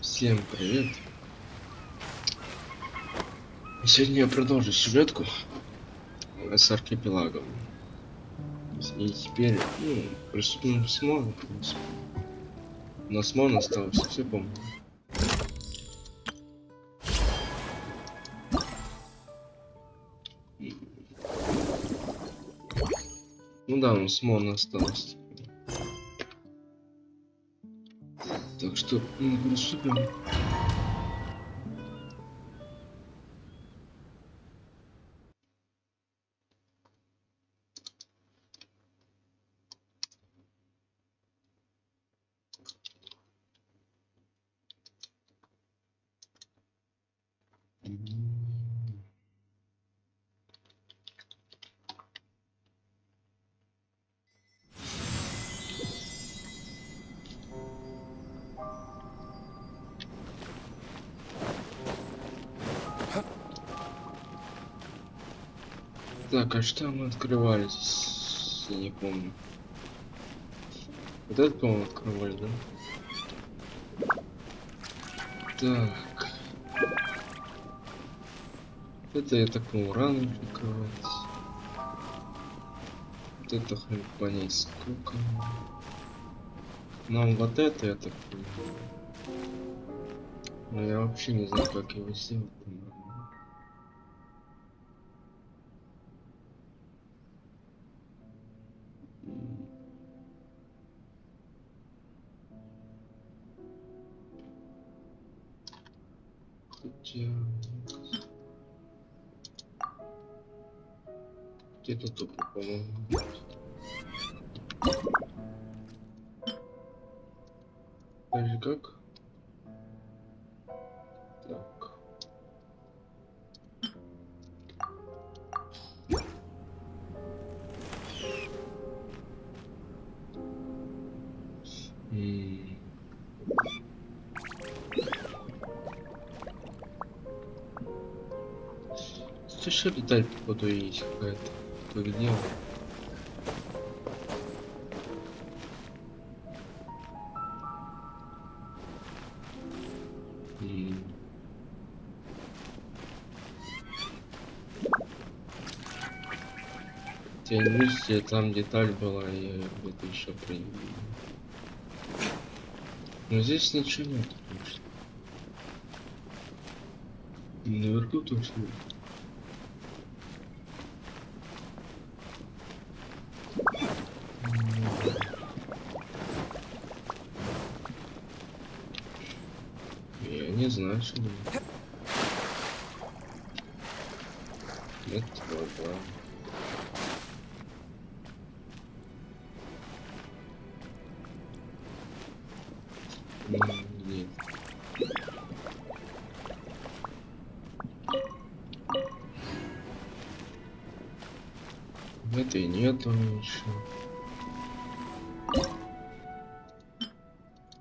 Всем привет! Сегодня я продолжу сюжетку с архипелагом. И теперь, приступим к Смолу, в принципе. Но Смол остался, все помню. Ну да, но Смол остался. Так что, приступим. Так, а что мы открывали здесь? Я не помню. Вот это, по-моему, открывали, да? Так. Это, я так понимаю, рано открывается. Вот это хрен понять сколько. Нам вот это, я так понимаю. Но я вообще не знаю, как его сделать. Хотя... Где-то тупо, по-моему. Даже как? Так. Что еще деталь походу есть какая-то? То где? Те там деталь была, я где-то еще принял. Но здесь ничего нет, конечно. Наверху точно. Я не знаю, что было. Нет, вода. Нет. Это и нету ничего.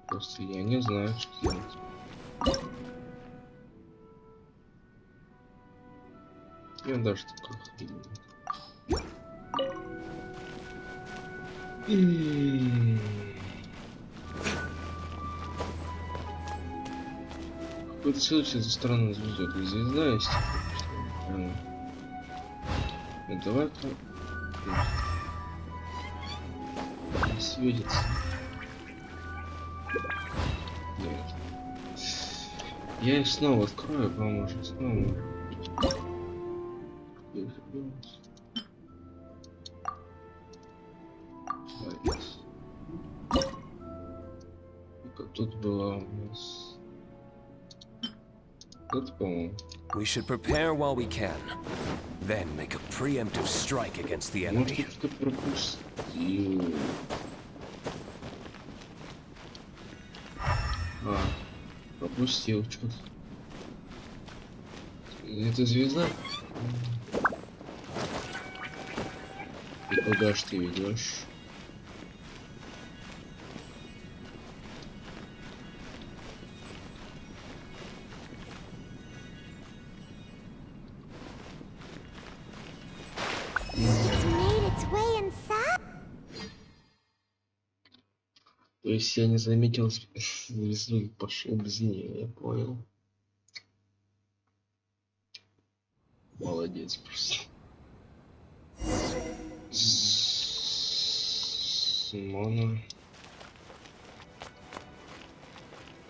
Просто я не знаю, что делать. Я даже такой ходил. Какой-то все странно звезда. Тут звезда есть. Ну давай-ка. Не светится. Нет. Я их снова открою, поможет. Снова. Тут была у нас. Тут, по-моему. We should prepare while we can, then make a preemptive strike against the enemy. Может, что пропустил. Пропустил что-то. Это звезда? И куда ж ты ведешь? То есть я не заметил звезду и пошел без нее, я понял. Молодец просто. Симона.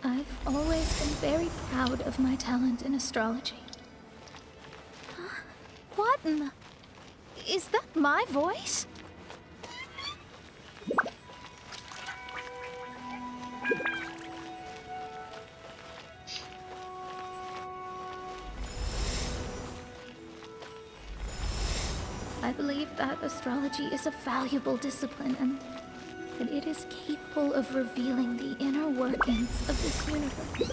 I've always been very proud of my talent in astrology. What in the... Is that my voice? I believe that astrology is a valuable discipline and that it is capable of revealing the inner workings of this universe.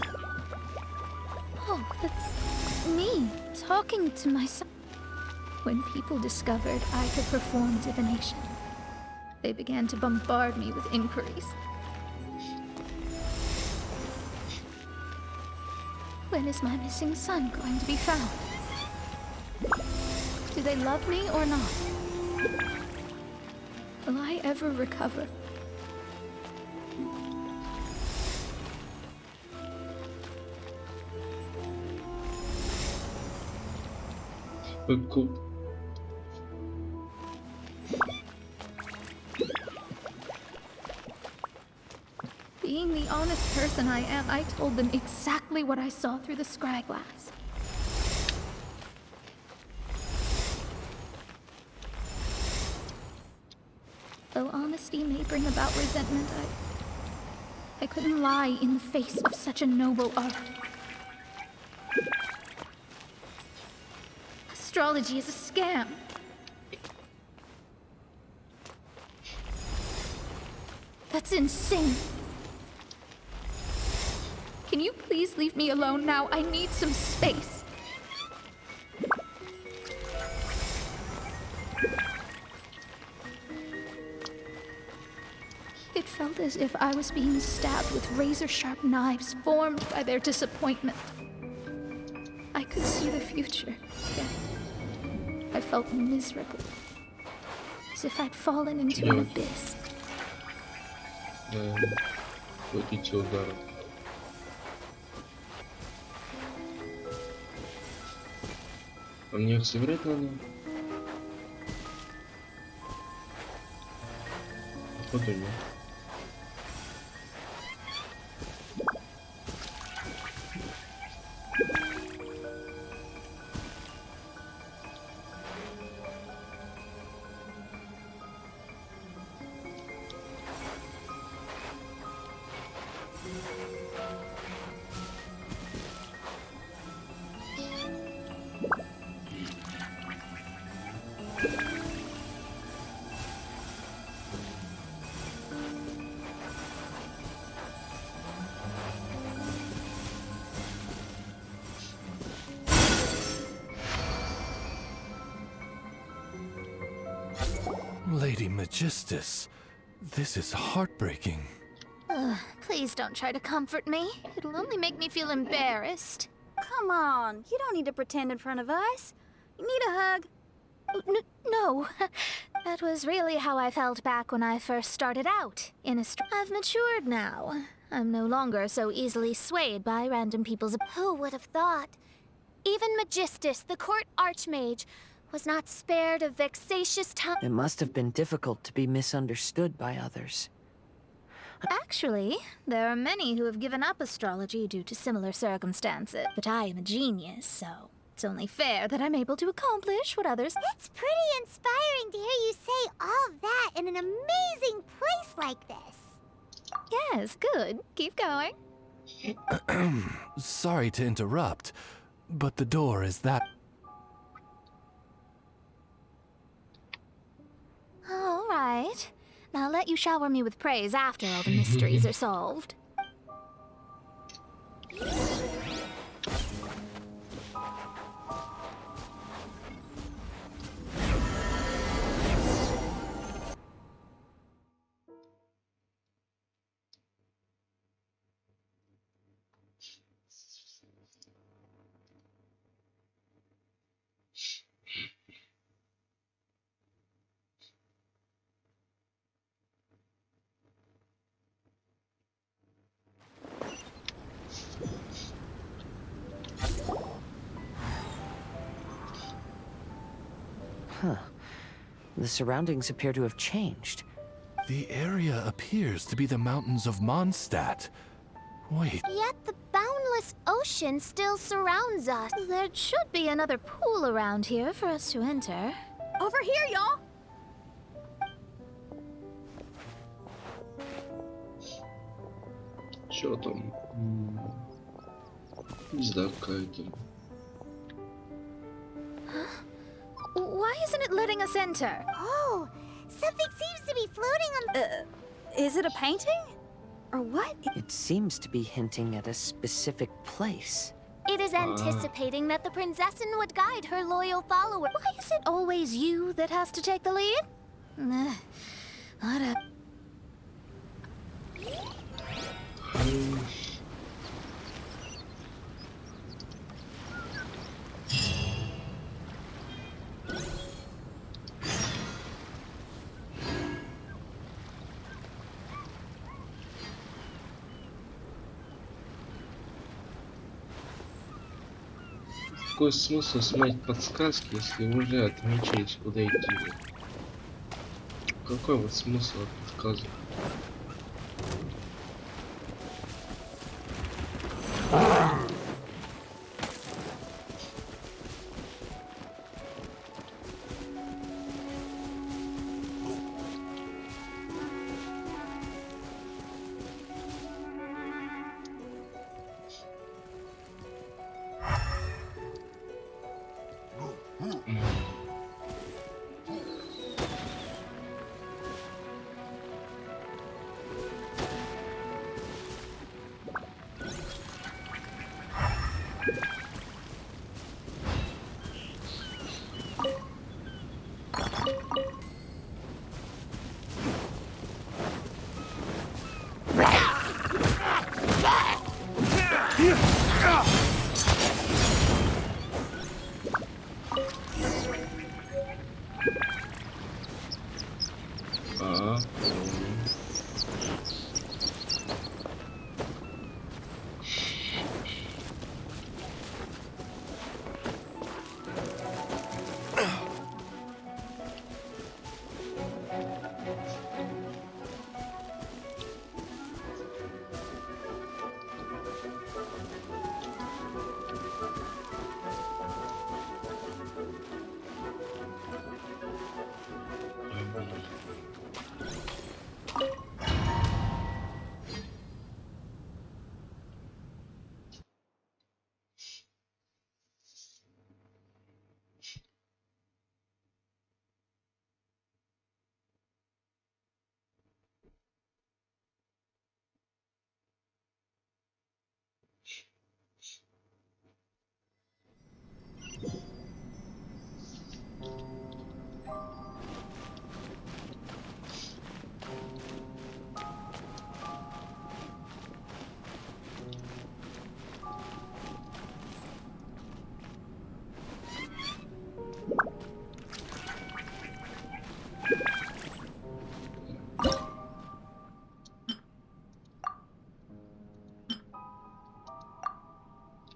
Oh, that's me talking to myself. When people discovered I could perform divination, they began to bombard me with inquiries. When is my missing son going to be found? Do they love me or not? Will I ever recover? Cool. Being the honest person I am, I told them exactly what I saw through the scry glass. Though honesty may bring about resentment, I couldn't lie in the face of such a noble art. Astrology is a scam. That's insane. Can you please leave me alone now? I need some space. It felt as if I was being stabbed with razor-sharp knives formed by their disappointment. I could see the future, yet I felt miserable, as if I'd fallen into an abyss. Хватите ударов. А мне их сыграть надо? Походу нет. Lady Magistus, this is heartbreaking. Please don't try to comfort me. It'll only make me feel embarrassed. Come on, you don't need to pretend in front of us. You need a hug. No, that was really how I felt back when I first started out in I've matured now. I'm no longer so easily swayed by random people's... Who would have thought? Even Magistus, the court archmage, was not spared of vexatious time. It must have been difficult to be misunderstood by others. Actually, there are many who have given up astrology due to similar circumstances. But I am a genius, so it's only fair that I'm able to accomplish what others... It's pretty inspiring to hear you say all that in an amazing place like this. Yes, good. Keep going. Sorry to interrupt, but the door is that... All right. I'll let you shower me with praise after all the mysteries are solved. The surroundings appear to have changed. The area appears to be the mountains of Mondstadt. Wait, Yet the boundless ocean still surrounds us. There should be another pool around here for us to enter. Over here, y'all. Чё там? Пизда какая-то. Why isn't it letting us enter? Oh, something seems to be floating on. Is it a painting? Or what? It seems to be hinting at a specific place. It is anticipating that the prinzessin would guide her loyal follower. Why is it always you that has to take the lead? What a... Какой смысл смотреть подсказки, если уже отмечаете, куда идти? Какой вот смысл от подсказок?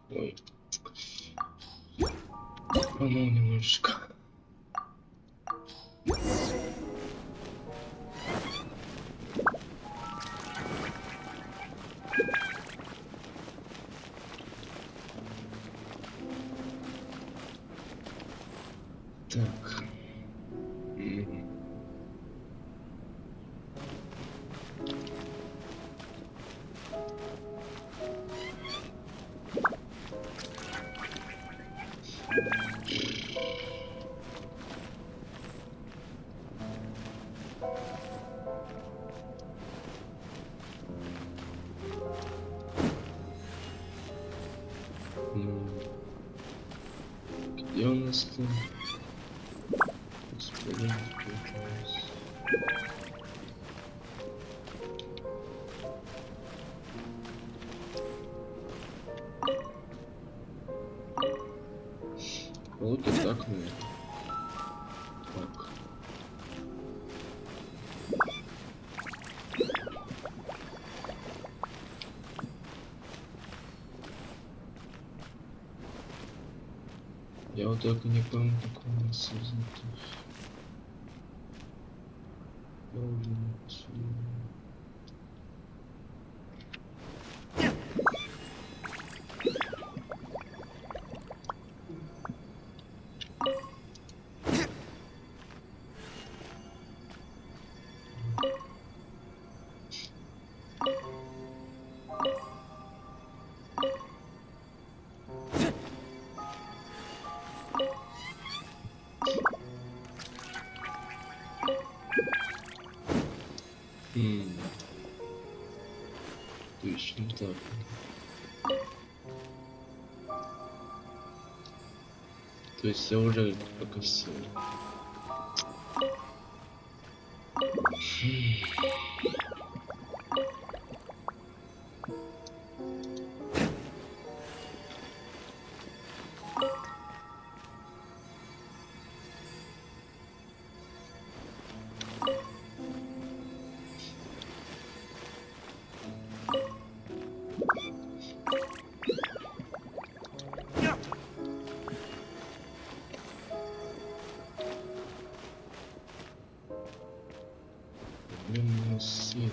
Ой. Ну, немножечко. Так. Где у нас там? Господин, вот и так, наверное. Так. Я вот только не помню, как у нас результат. Точно так. То есть я уже покосил. Свет.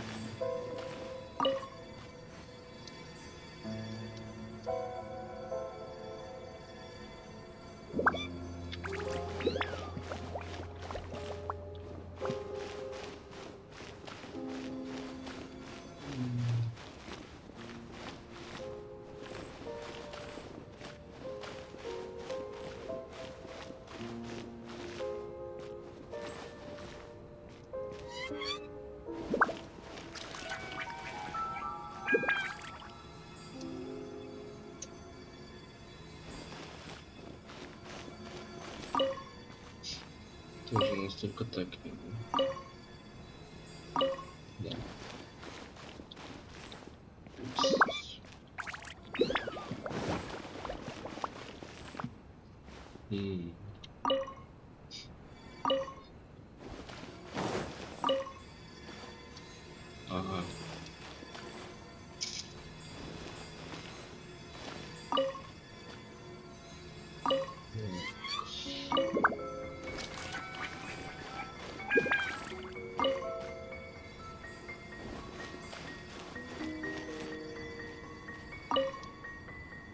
Тоже настолько так. Да. Ага.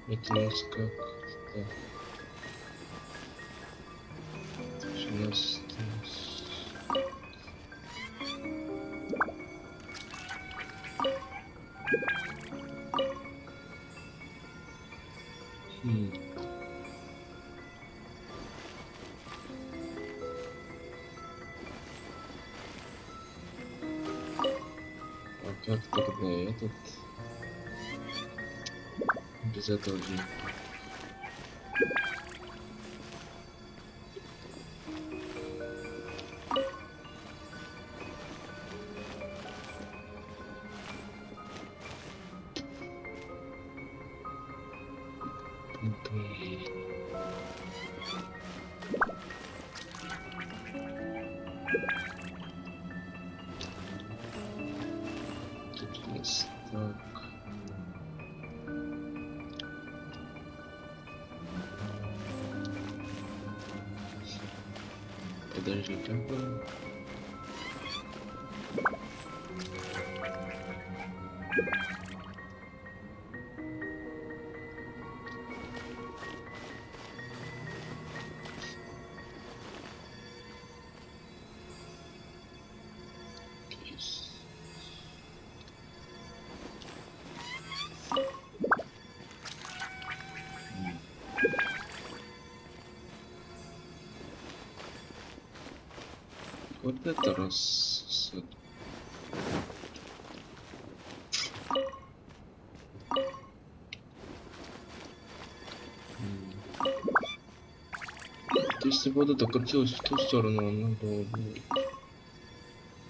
Это у нас как? Так. У нас здесь. А как тогда этот? Без этого же. Тут у нас так. Подожди, как он? Вот это раз. Если бы вот это крутилось в ту сторону, оно было бы...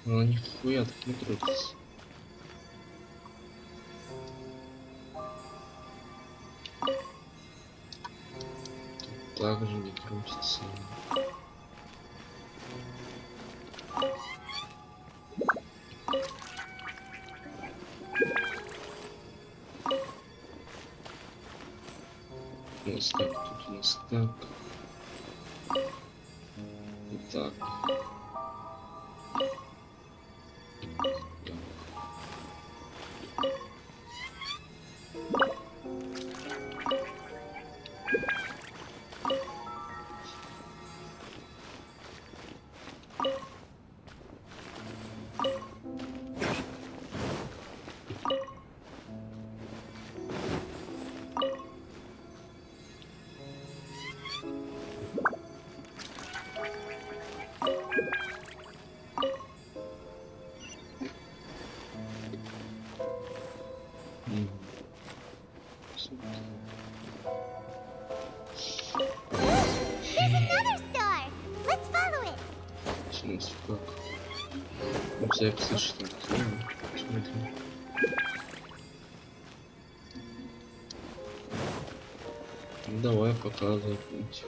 Оно нихуя так не крутится. Так же не крутится. У нас так, тут у нас так. И так. There's another star! Let's follow it! В смысле, как? Записи что ли? Смотрим. Ну, давай, показывай путь.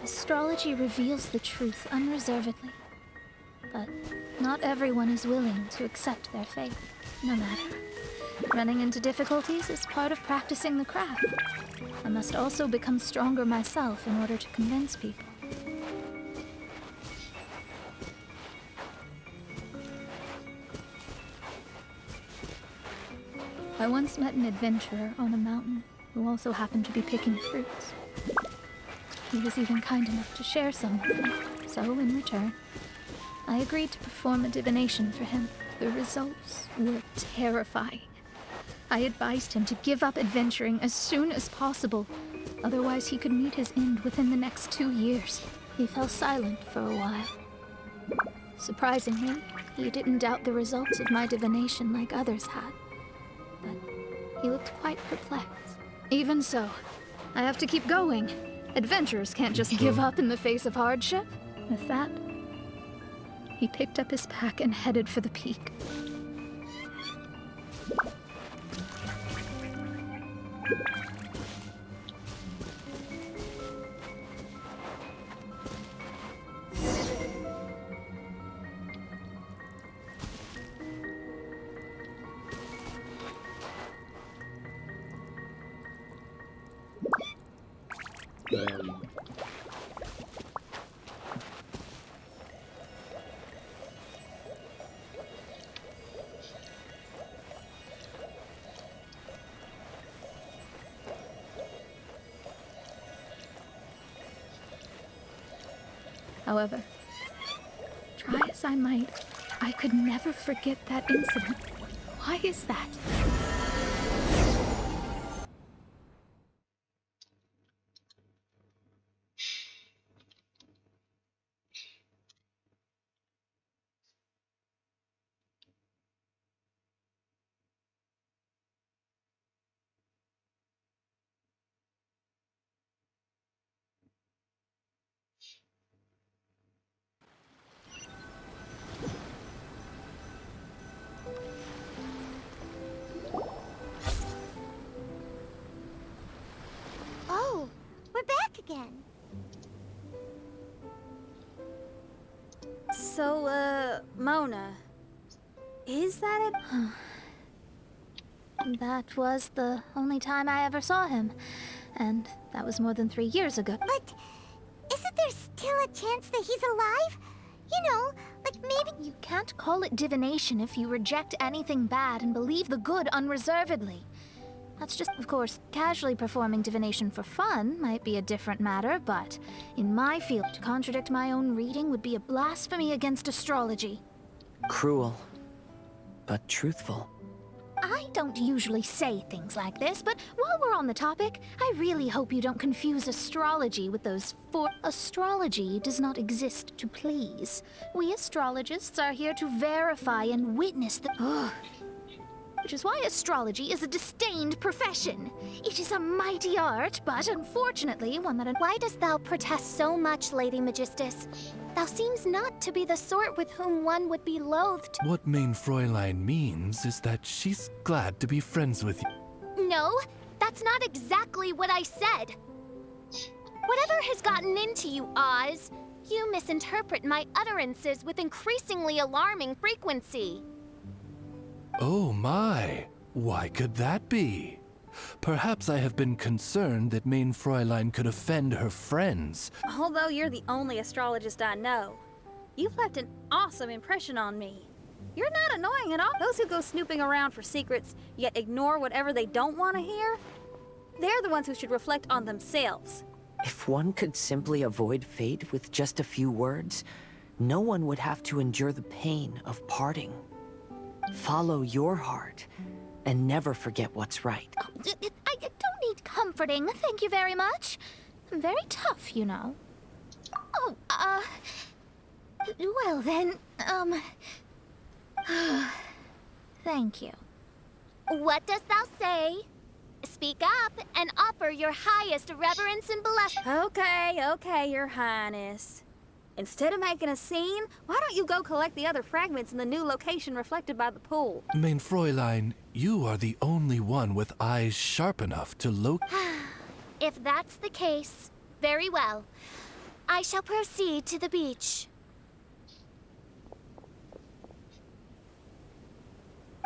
Astrology reveals the truth unreservedly. But not everyone is willing to accept their fate, no matter. Running into difficulties is part of practicing the craft. I must also become stronger myself in order to convince people. I once met an adventurer on a mountain who also happened to be picking fruits. He was even kind enough to share some with me, so in return, I agreed to perform a divination for him. The results were terrifying. I advised him to give up adventuring as soon as possible, otherwise he could meet his end within the next 2 years. He fell silent for a while. Surprisingly, he didn't doubt the results of my divination like others had, but he looked quite perplexed. Even so, I have to keep going. Adventurers can't just give up in the face of hardship. With that, he picked up his pack and headed for the peak. However, try as I might, I could never forget that incident. Why is that? Oh, we're back again. So, Mona, is that That was the only time I ever saw him, and that was more than 3 years ago. But isn't there still a chance that he's alive? You know, like maybe... You can't call it divination if you reject anything bad and believe the good unreservedly. That's just, of course, casually performing divination for fun might be a different matter, but in my field, to contradict my own reading would be a blasphemy against astrology. Cruel, but truthful. I don't usually say things like this, but while we're on the topic, I really hope you don't confuse astrology with those four... Astrology does not exist to please. We astrologists are here to verify and witness the... Ugh. Which is why astrology is a disdained profession. It is a mighty art, but unfortunately one that... Why dost thou protest so much, Lady Magistus? Thou seems not to be the sort with whom one would be loath to... What Main Fräulein means is that she's glad to be friends with you. No, That's not exactly what I said. Whatever has gotten into you, Oz, you misinterpret my utterances with increasingly alarming frequency. Oh my, why could that be? Perhaps I have been concerned that Main Fräulein could offend her friends. Although you're the only astrologist I know, you've left an awesome impression on me. You're not annoying at all. Those who go snooping around for secrets, yet ignore whatever they don't want to hear, they're the ones who should reflect on themselves. If one could simply avoid fate with just a few words, no one would have to endure the pain of parting. Follow your heart, and never forget what's right. I don't need comforting, thank you very much. I'm very tough, you know. Oh, well then, thank you. What dost thou say? Speak up and offer your highest reverence and blessing. Okay, Your Highness. Instead of making a scene, why don't you go collect the other fragments in the new location reflected by the pool? Main Fräulein, you are the only one with eyes sharp enough to locate. If that's the case, very well. I shall proceed to the beach.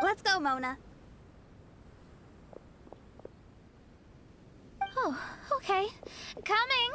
Let's go, Mona. Oh, okay. Coming!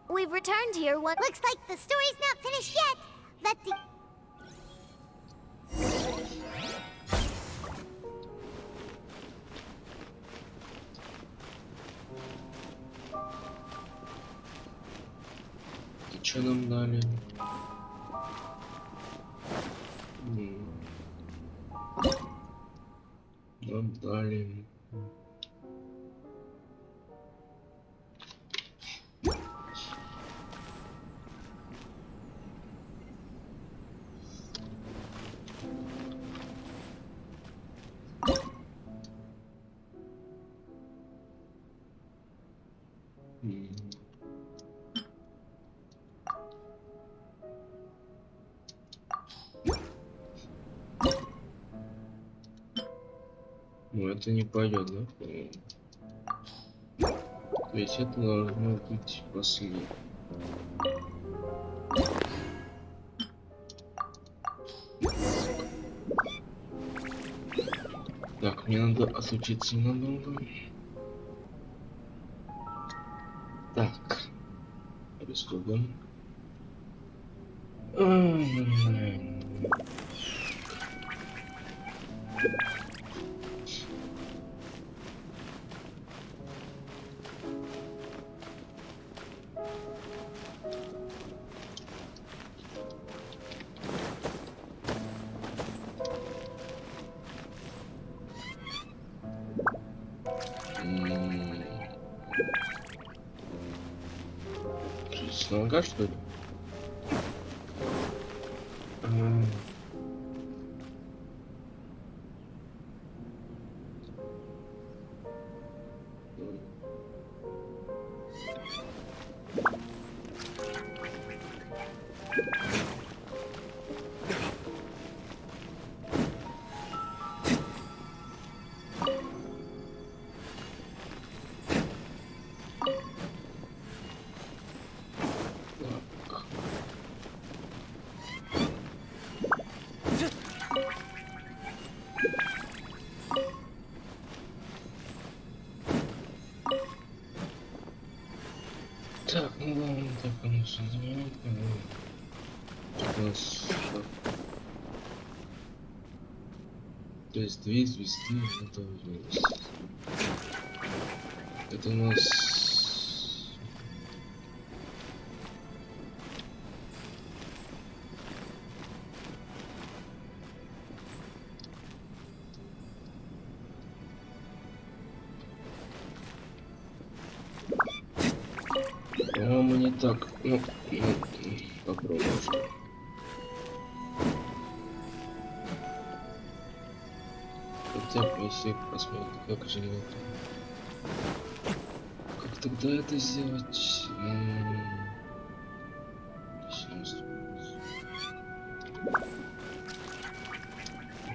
We've returned here. What Looks like the story's not finished yet. Let the... Что нам дали? Нам дали... Ну это не пойдет, да? То есть это должно быть последнее. Так, мне надо отлучиться ненадолго. Так, приступим. Нога, что ли? Так, ну ладно, так у нас у нас то есть 2 звезды, это у нас это у нас по-моему не так, ну попробуем что ли. Хотя бы если посмотреть, как же это. Как тогда это сделать? Сейчас.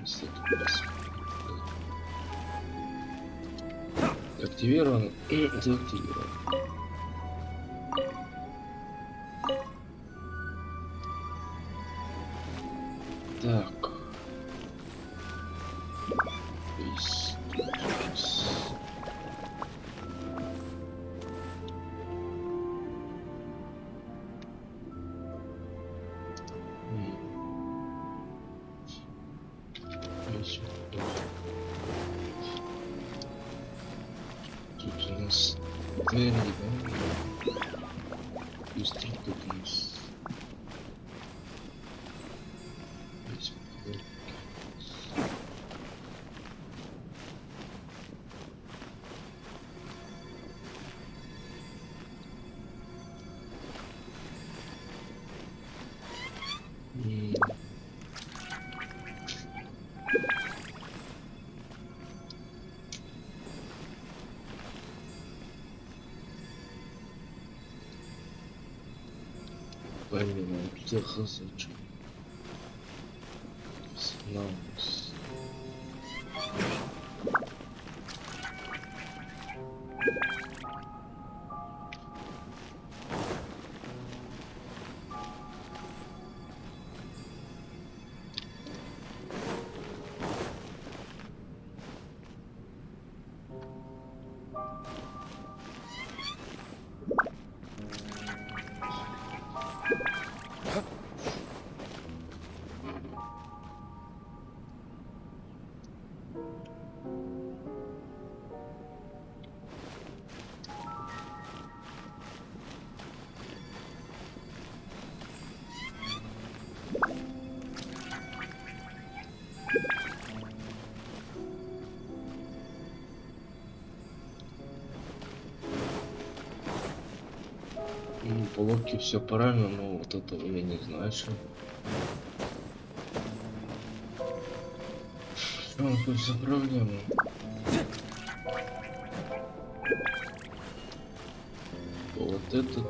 Если это активировано. Деактивировано. Так. Тут у нас двери, да? Быстро тут у нас. Понимаю, где хазачу. Снавус. По логике все правильно, но вот этого я не знаю, что. Что он тут за проблема? Вот этот.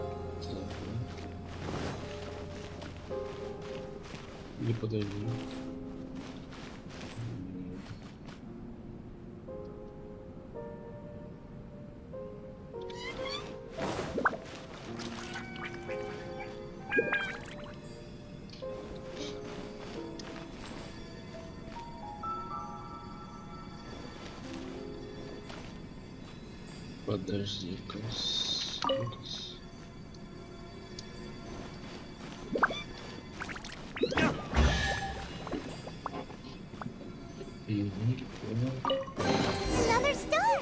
Не подойди. Подожди-ка. It's another star!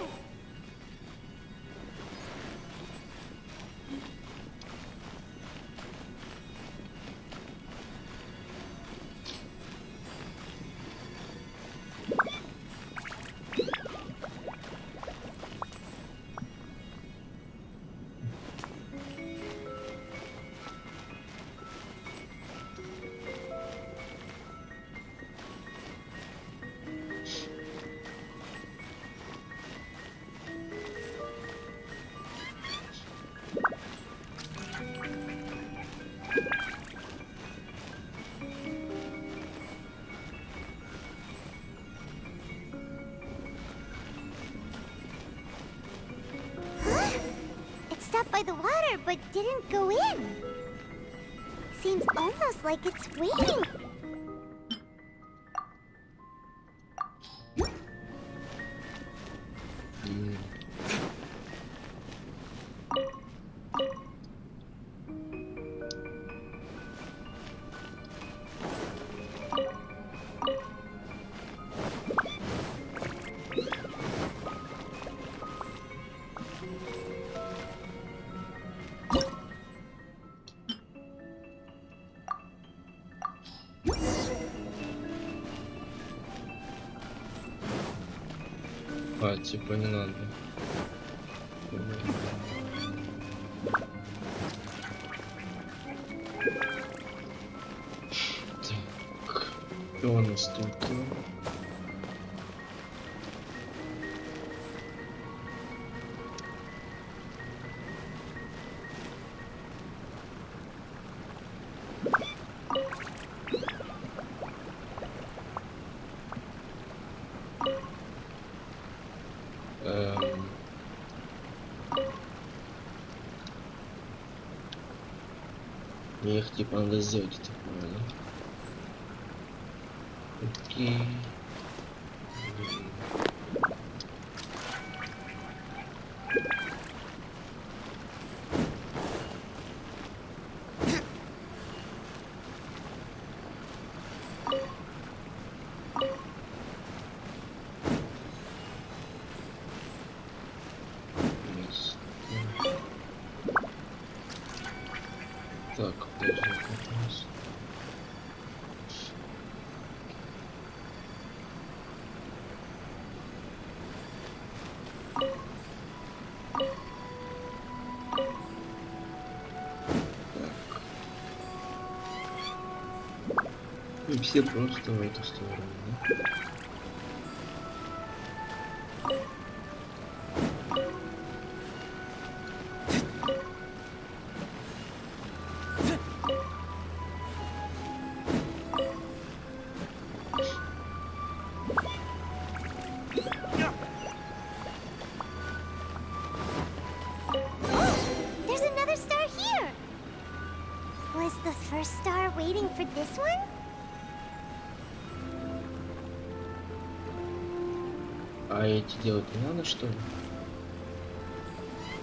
by the water but didn't go in. Seems almost like it's waiting. А, типа не надо. Так, что у нас тут? Мне их типа надо сделать такое, да? Окей. Так, даже вопрос. И все просто в эту сторону, да? There's another star here. Was the first star waiting for this one? А эти делать не надо, что ли?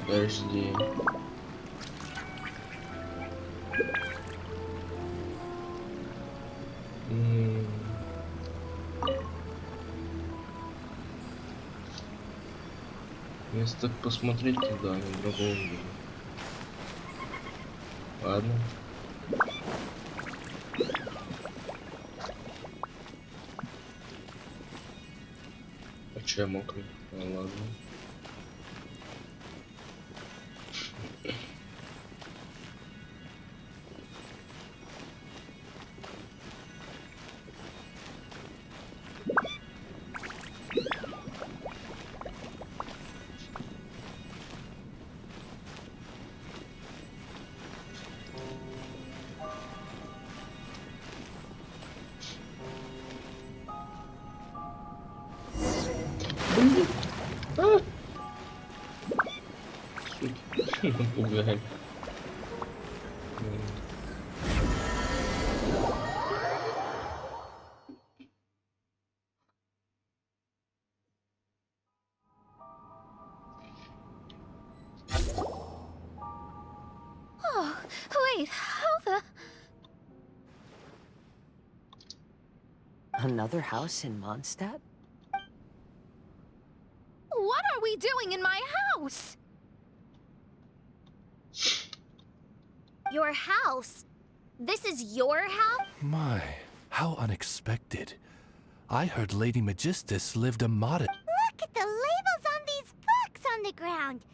Подожди. Если так посмотреть, то да, на другом деле. Ладно. А че я мокрый? Ну ладно. Напугали. Oh, wait, how the... Another house in Mondstadt? What are we doing in my house? Your house? This is your house? My, how unexpected. I heard Lady Magistus lived a modest... Look at the labels on these books on the ground.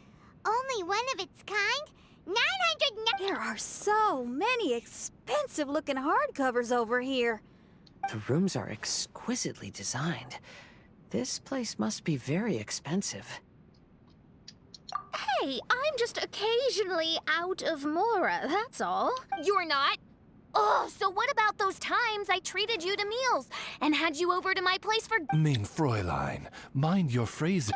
Only one of its kind. 900. There are so many expensive-looking hardcovers over here. The rooms are exquisitely designed. This place must be very expensive. Hey, I'm just occasionally out of Mora, that's all. You're not. Oh, so what about those times I treated you to meals and had you over to my place for... Mein Fräulein, mind your phrasing.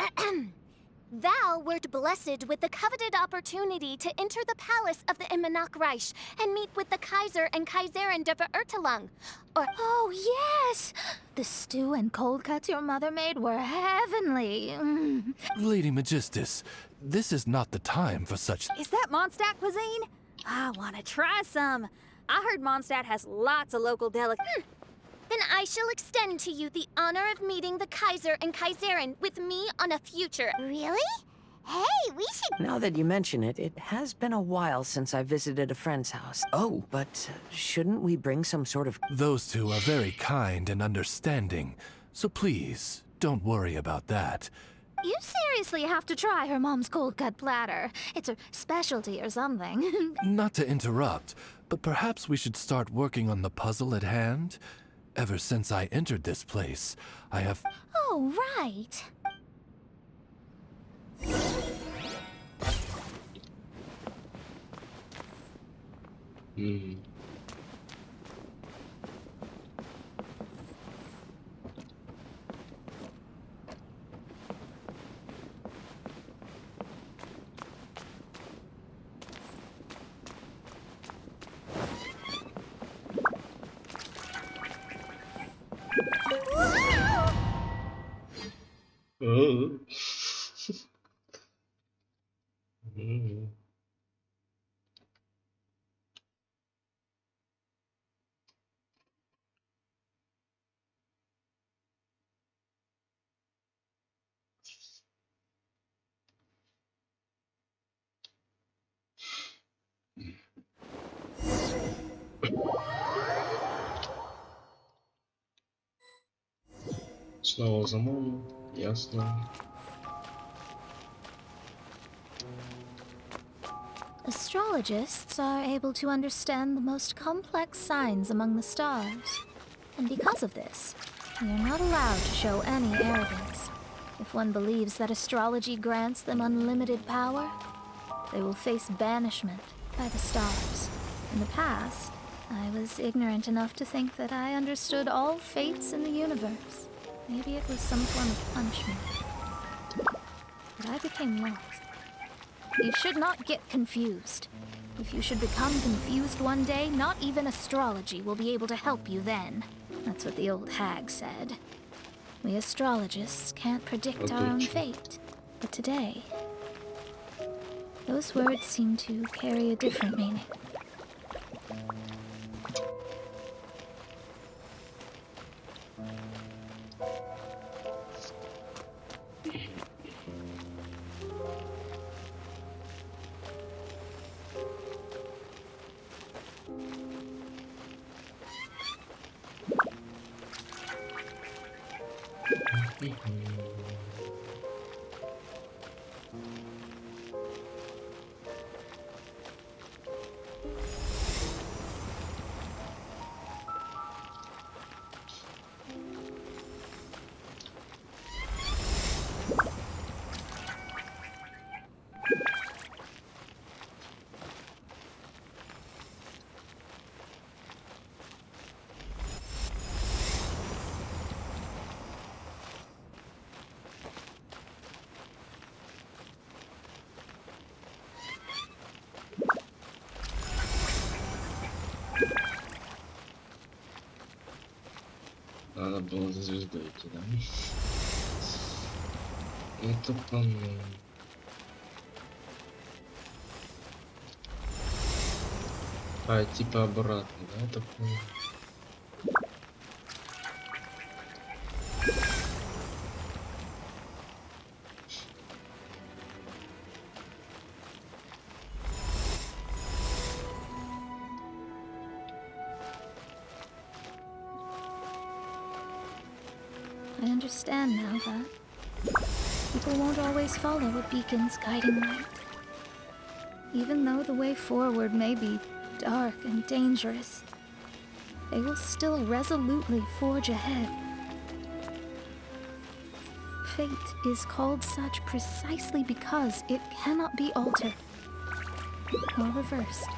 Thou wert blessed with the coveted opportunity to enter the palace of the Immanok and meet with the Kaiser and Kaiserin de Verurtelung. Or Oh, yes! The stew and cold cuts your mother made were heavenly. Lady Magistus, this is not the time for such. Is that Mondstadt cuisine? I want to try some. I heard Mondstadt has lots of local delicacies. then I shall extend to you the honor of meeting the Kaiser and Kaiserin with me on a future. Really? Hey, we should... Now that you mention it, it has been a while since I visited a friend's house. Oh, but shouldn't we bring some sort of... Those two are very kind and understanding, so please, don't worry about that. You seriously have to try her mom's cold cut platter. It's a specialty or something. Not to interrupt, but perhaps we should start working on the puzzle at hand? Ever since I entered this place, I have... Oh, right. Hmm. Oh. Hmm. Снова замолвил, ясно. Astrologists are able to understand the most complex signs among the stars. And because of this, they are not allowed to show any arrogance. If one believes that astrology grants them unlimited power, they will face banishment by the stars. In the past, I was ignorant enough to think that I understood all fates in the universe. Maybe it was some form of punishment. But I became lost. You should not get confused. If you should become confused one day, not even astrology will be able to help you then. That's what the old hag said. We astrologists can't predict our own fate. But today, those words seem to carry a different meaning. Надо было за звездой идти, да? Это по-моему. А, типа обратно, да? Это понял. I understand now that people won't always follow a beacon's guiding light. Even though the way forward may be dark and dangerous, they will still resolutely forge ahead. Fate is called such precisely because it cannot be altered or reversed.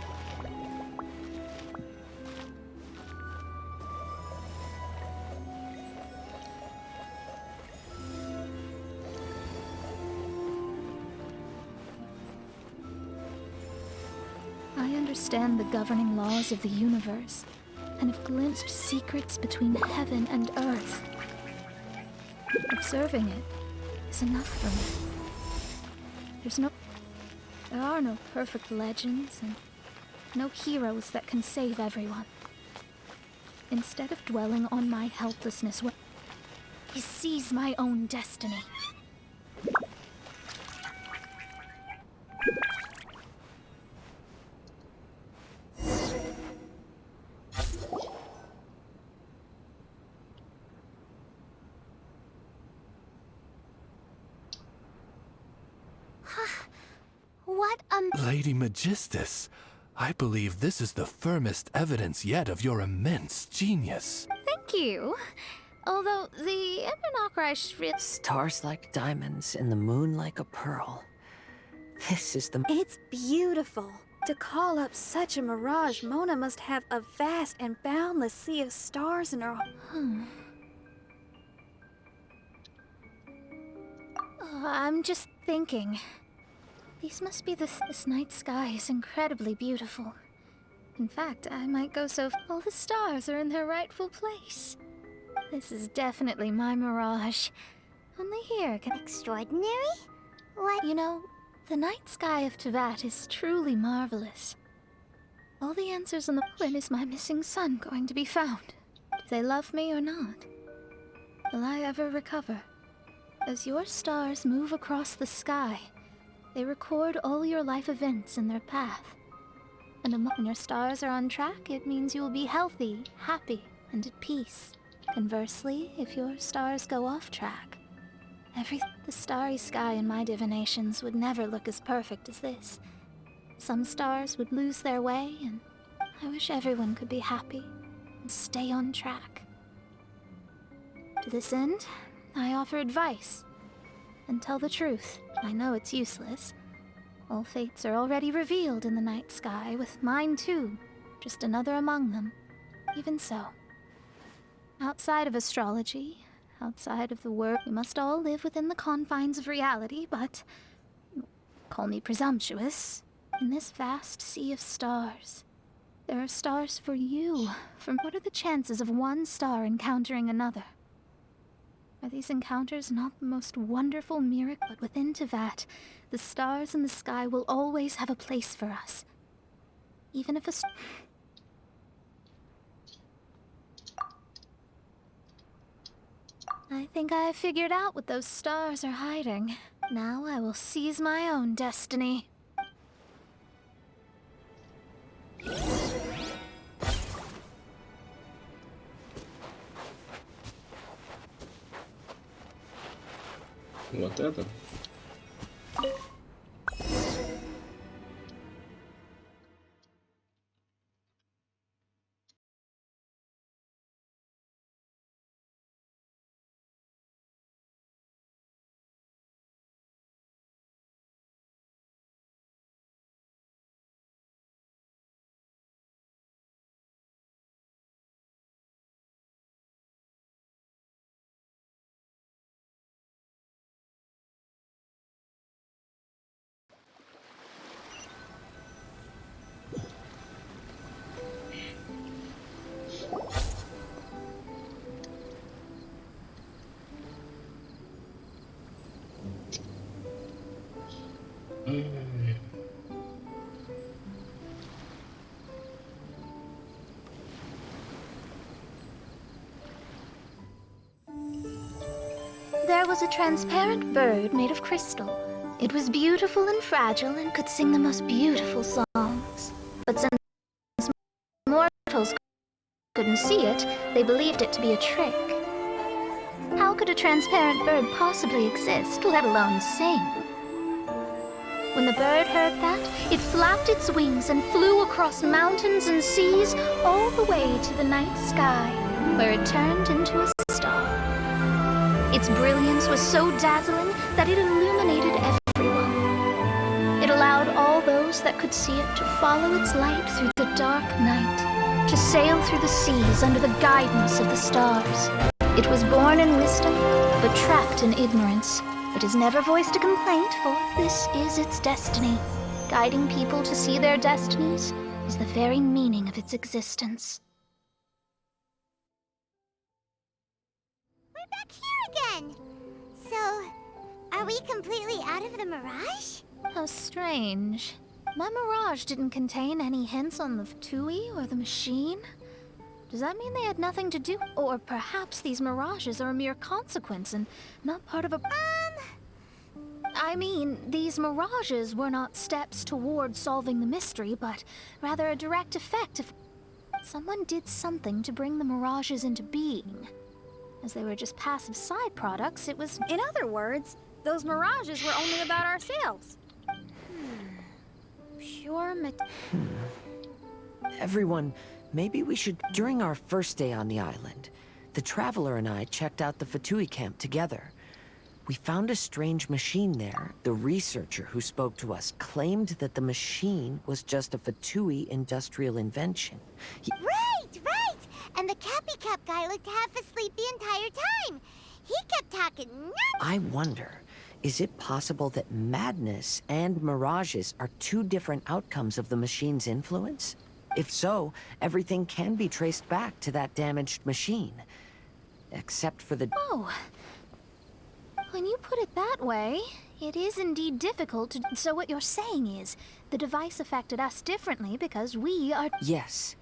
I understand the governing laws of the universe, and have glimpsed secrets between heaven and earth. Observing it is enough for me. There are no perfect legends, and no heroes that can save everyone. Instead of dwelling on my helplessness, I seize my own destiny. What Lady Magistus, I believe this is the firmest evidence yet of your immense genius. Thank you. Although the Emperor Stars like diamonds and the moon like a pearl. This is the... It's beautiful. To call up such a mirage, Mona must have a vast and boundless sea of stars in her... I'm just thinking. These must be this night sky is incredibly beautiful. In fact, I might go so all the stars are in their rightful place. This is definitely my mirage. Only here can... Extraordinary? What? You know, the night sky of Tevat is truly marvelous. All the answers on the... When is my missing son going to be found? Do they love me or not? Will I ever recover? As your stars move across the sky, they record all your life events in their path. And when your stars are on track, it means you will be healthy, happy, and at peace. Conversely, if your stars go off track, the starry sky in my divinations would never look as perfect as this. Some stars would lose their way, and I wish everyone could be happy and stay on track. To this end, I offer advice and tell the truth. I know it's useless. All fates are already revealed in the night sky, with mine too, just another among them. Even so, outside of astrology, outside of the world, we must all live within the confines of reality, but call me presumptuous. In this vast sea of stars, there are stars for you. What are the chances of one star encountering another? Are these encounters not the most wonderful miracle? But within Tevat, the stars in the sky will always have a place for us. Even if I think I have figured out what those stars are hiding. Now I will seize my own destiny. Вот это. There was a transparent bird made of crystal. It was beautiful and fragile and could sing the most beautiful songs. But since mortals couldn't see it, they believed it to be a trick. How could a transparent bird possibly exist, let alone sing? When the bird heard that, it flapped its wings and flew across mountains and seas all the way to the night sky, where it turned into a star. Its brilliance was so dazzling that it illuminated everyone. It allowed all those that could see it to follow its light through the dark night, to sail through the seas under the guidance of the stars. It was born in wisdom, but trapped in ignorance. It has never voiced a complaint, for this is its destiny. Guiding people to see their destinies is the very meaning of its existence. We're back here again. So, are we completely out of the mirage? How strange. My mirage didn't contain any hints on the Tui or the machine. Does that mean they had nothing to do? Or perhaps these mirages are a mere consequence and not part of a... I mean, these mirages were not steps toward solving the mystery, but rather a direct effect of... Someone did something to bring the mirages into being. As they were just passive side products, it was... In other words, those mirages were only about ourselves. Pure Everyone, maybe we should... During our first day on the island, the Traveler and I checked out the Fatui camp together. We found a strange machine there. The researcher who spoke to us claimed that the machine was just a Fatui industrial invention. Right! And the Cappy Cap guy looked half asleep the entire time. He kept talking I wonder, is it possible that madness and mirages are two different outcomes of the machine's influence? If so, everything can be traced back to that damaged machine. Except for the... Oh. When you put it that way, it is indeed difficult to... So what you're saying is, the device affected us differently because we are... Yes.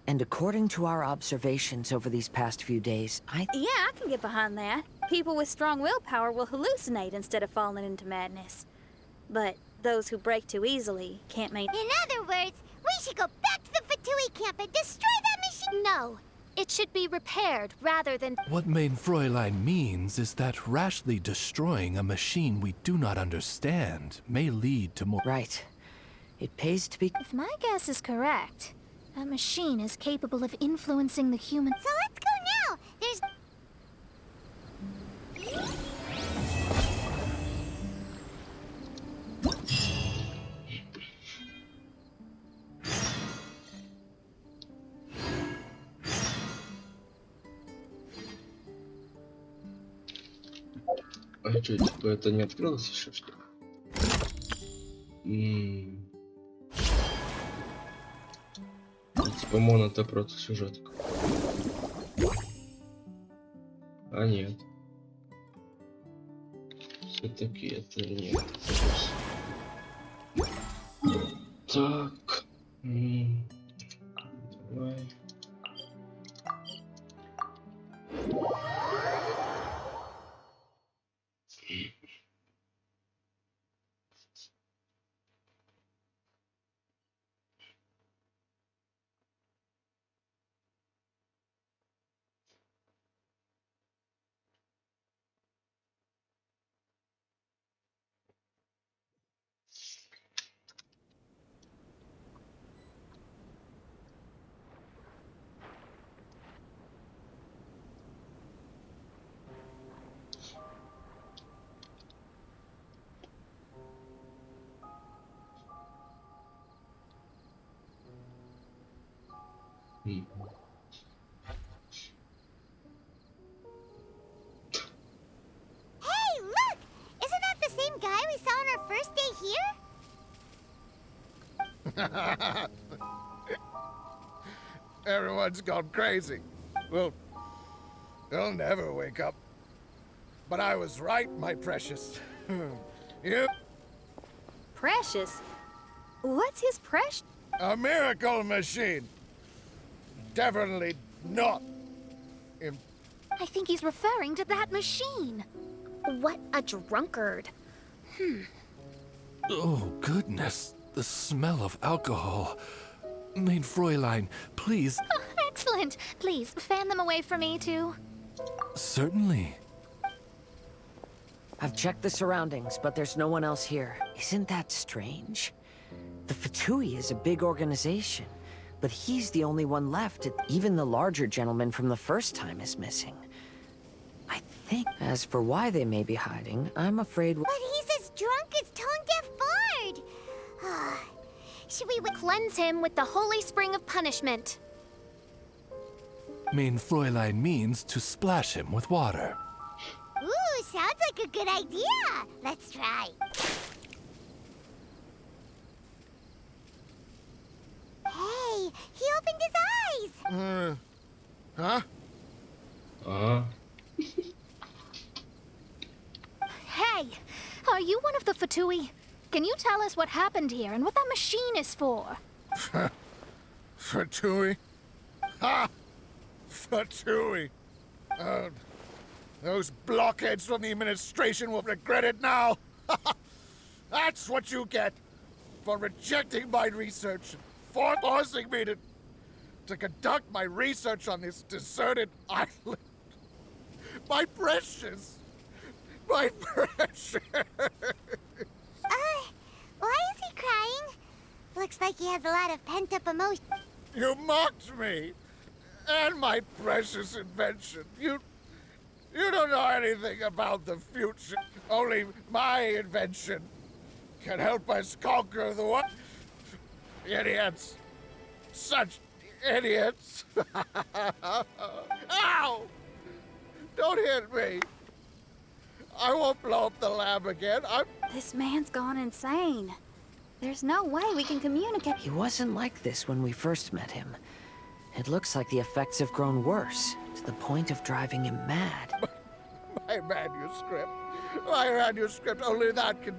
And according to our observations over these past few days, Yeah, I can get behind that. People with strong willpower will hallucinate instead of falling into madness. But those who break too easily can't maintain... In other words, we should go back to the Fatui camp and destroy that machine! No, it should be repaired rather than... What Main Fräulein means is that rashly destroying a machine we do not understand may lead to more... Right. It pays to be... If my guess is correct, that machine is capable of influencing the human... So let's go now! There's... А что, типа, это не открылось еще, что ли? Типа моно-то просто сюжетка. А нет. Все-таки это нет. Так. Давай. Hey, look! Isn't that the same guy we saw on our first day here? Everyone's gone crazy. Well, they'll never wake up. But I was right, my precious. You... Precious? What's his precious? A miracle machine. Definitely not. I think he's referring to that machine. What a drunkard. Oh, goodness. The smell of alcohol. Main Fräulein, please. Oh, excellent. Please, fan them away from me, too. Certainly. I've checked the surroundings, but there's no one else here. Isn't that strange? The Fatui is a big organization, but he's the only one left. Even the larger gentleman from the first time is missing. I think. As for why they may be hiding, I'm afraid... But he's as drunk as tone-deaf Bard! Should we Cleanse him with the holy spring of punishment. Main Fräulein means to splash him with water. Ooh, sounds like a good idea! Let's try. Huh? Hey, are you one of the Fatui? Can you tell us what happened here and what that machine is for? Fatui? Ha! Fatui! Those blockheads from the administration will regret it now. That's what you get for rejecting my research and forcing me to conduct my research on this deserted island. My precious! My precious! Why is he crying? Looks like he has a lot of pent-up emotion. You mocked me! And my precious invention. You don't know anything about the future. Only my invention can help us conquer the world. Idiots. Such idiots. Ow! Don't hit me. I won't blow up the lab again. This man's gone insane. There's no way we can communicate. He wasn't like this when we first met him. It looks like the effects have grown worse, to the point of driving him mad. My manuscript. My manuscript. Only that can...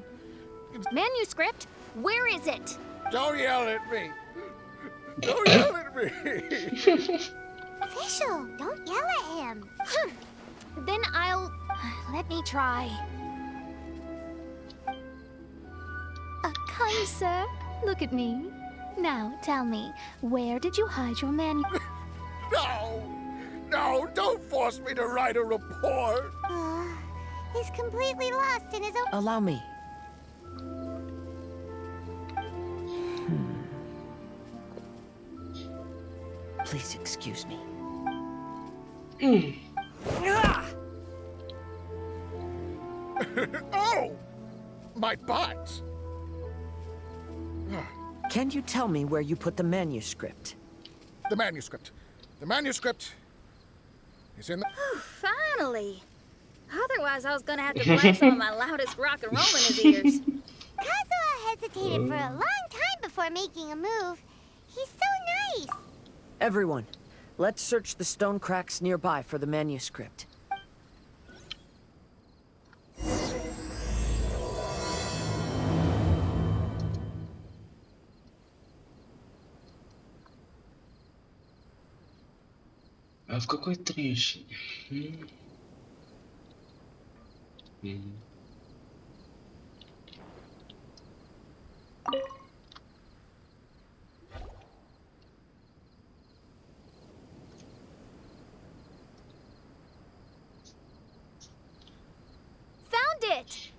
Manuscript? Where is it? Don't yell at me. Don't yell at me. Official, don't yell at him. Then I'll... Let me try. Kind sir, look at me. Now, tell me, where did you hide your manuscript? No, don't force me to write a report. He's completely lost in his own... Allow me. Please excuse me. Oh! My butt! Can you tell me where you put the manuscript? The manuscript. The manuscript is in the... Finally! Otherwise, I was gonna have to play some of my loudest rock and roll in his ears. Kazuha hesitated for a long time before making a move. He's so nice. Everyone, let's search the stone cracks nearby for the manuscript. А в какой трещине? Found it!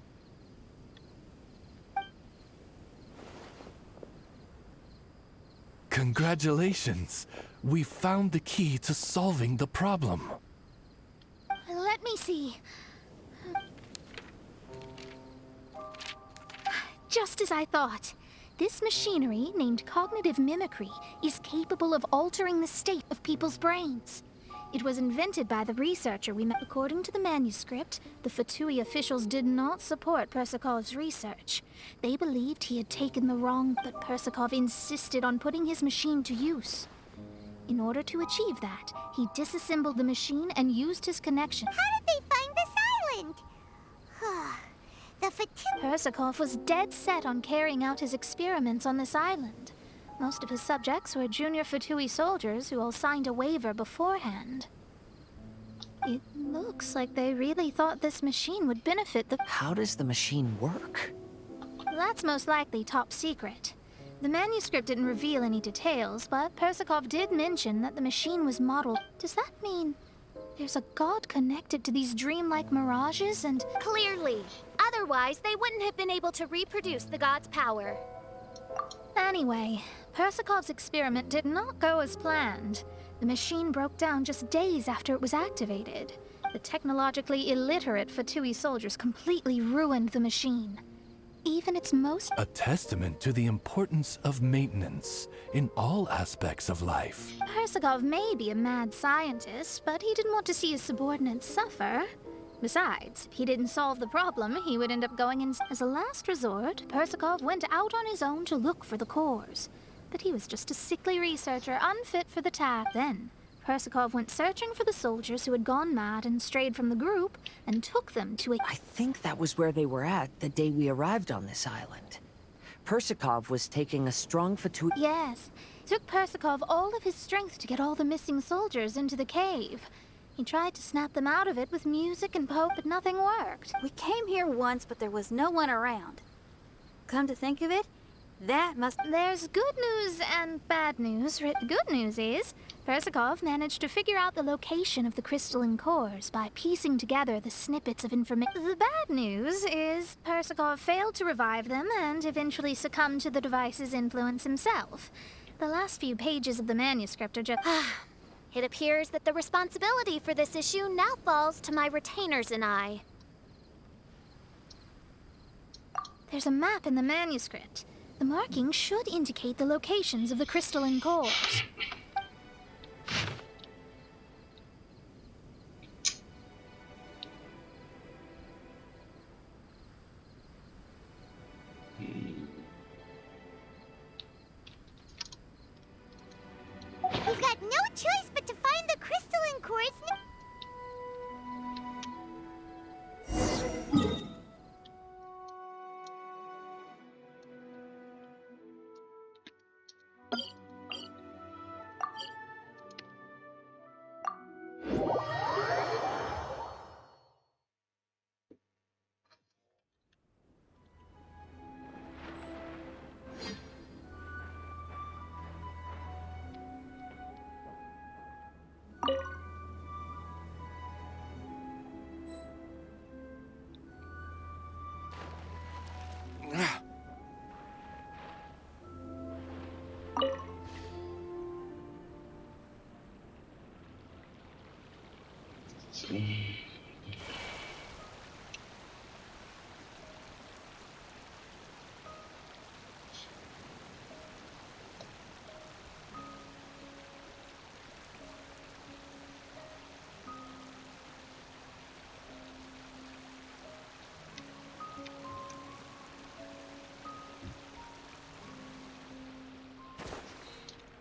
Congratulations! We found the key to solving the problem. Let me see. Just as I thought. This machinery, named cognitive mimicry, is capable of altering the state of people's brains. It was invented by the researcher we met. According to the manuscript, the Fatui officials did not support Persikov's research. They believed he had taken the wrong, but Persikov insisted on putting his machine to use. In order to achieve that, he disassembled the machine and used his connection. How did they find this island? The Fatui... Persikov was dead set on carrying out his experiments on this island. Most of his subjects were junior Fatui soldiers who all signed a waiver beforehand. It looks like they really thought this machine would benefit the... How does the machine work? That's most likely top secret. The manuscript didn't reveal any details, but Persikov did mention that the machine was modeled. Does that mean there's a god connected to these dreamlike mirages and... Clearly. Otherwise, they wouldn't have been able to reproduce the god's power. Anyway, Persikov's experiment did not go as planned. The machine broke down just days after it was activated. The technologically illiterate Fatui soldiers completely ruined the machine. Even its most... A testament to the importance of maintenance in all aspects of life. Persikov may be a mad scientist, but he didn't want to see his subordinates suffer. Besides, if he didn't solve the problem, he would end up going in... As a last resort, Persikov went out on his own to look for the cores. But he was just a sickly researcher, unfit for the task. Then, Persikov went searching for the soldiers who had gone mad and strayed from the group, and took them to a... I think that was where they were at the day we arrived on this island. Persikov was taking a strong fatigue. Yes. It took Persikov all of his strength to get all the missing soldiers into the cave. He tried to snap them out of it with music and Pope, but nothing worked. We came here once, but there was no one around. Come to think of it, that must... There's good news and bad news. Good news is, Persikov managed to figure out the location of the crystalline cores by piecing together the snippets of information. The bad news is Persikov failed to revive them and eventually succumbed to the device's influence himself. The last few pages of the manuscript are just... It appears that the responsibility for this issue now falls to my retainers and I. There's a map in the manuscript. The markings should indicate the locations of the crystalline cores. We've got no choice but to find the crystalline cores.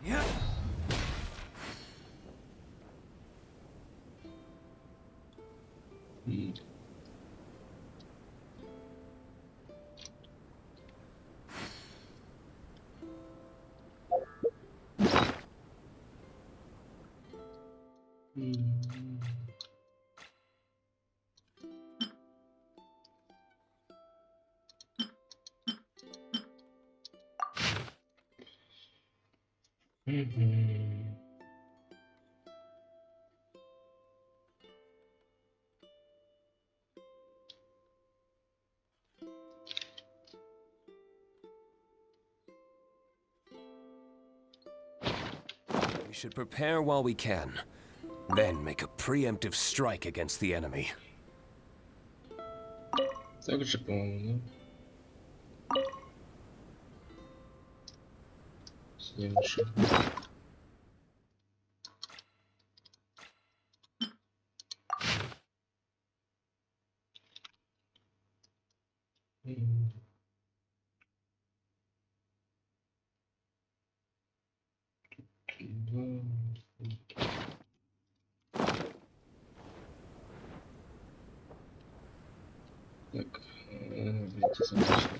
Yeah. We should prepare while we can, then make a preemptive strike against the enemy. Так же, по-моему, да? Следующий. Так, давайте запишем.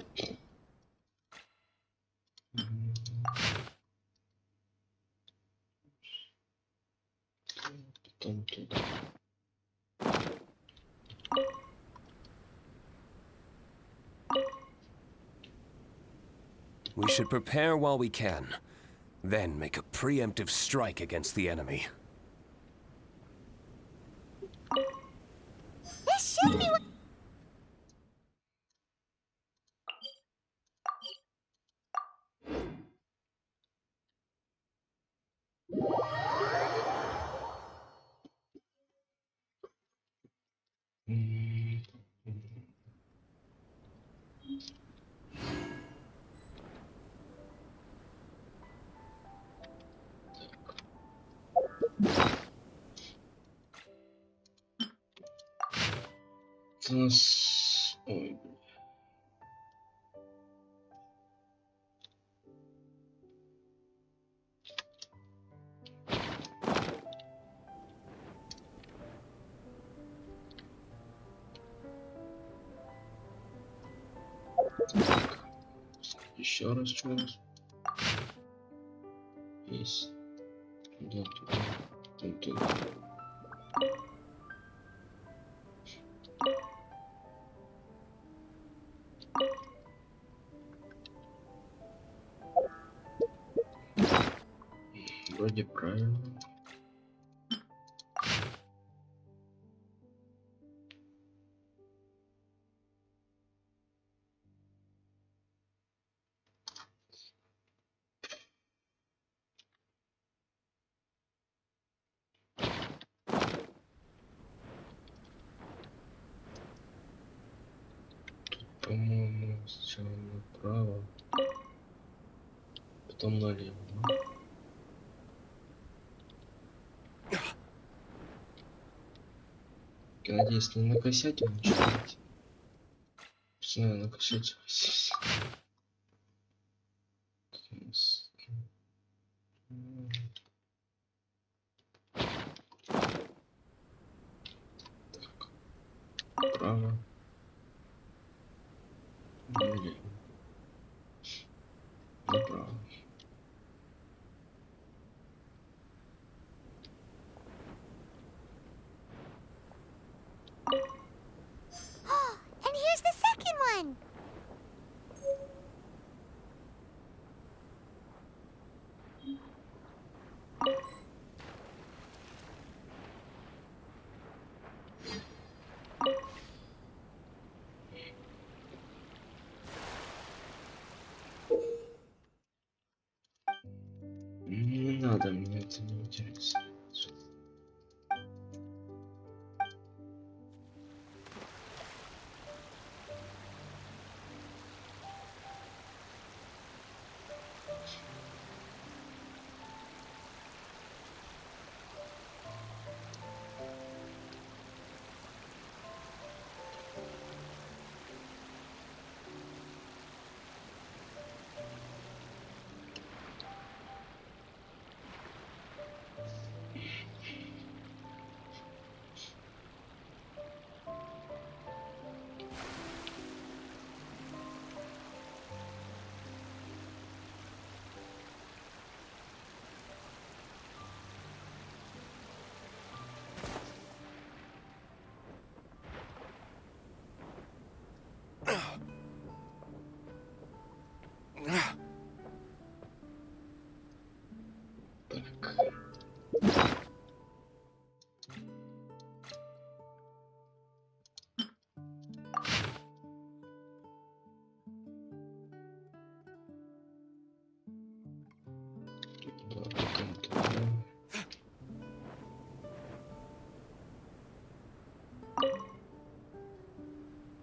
Потом тут. We should prepare while we can, then make a preemptive strike against the enemy. This should be what... У нас... Ой, блин. Так. Еще раз что у нас? Есть. Да, тут. Вроде правильно. По-моему, сначала направо, потом налево. Я надеюсь, не накосятим ничего. Все, накосятим. Так, право. Налево. Направо. And here's the second one. Не надо, мне это не интересно.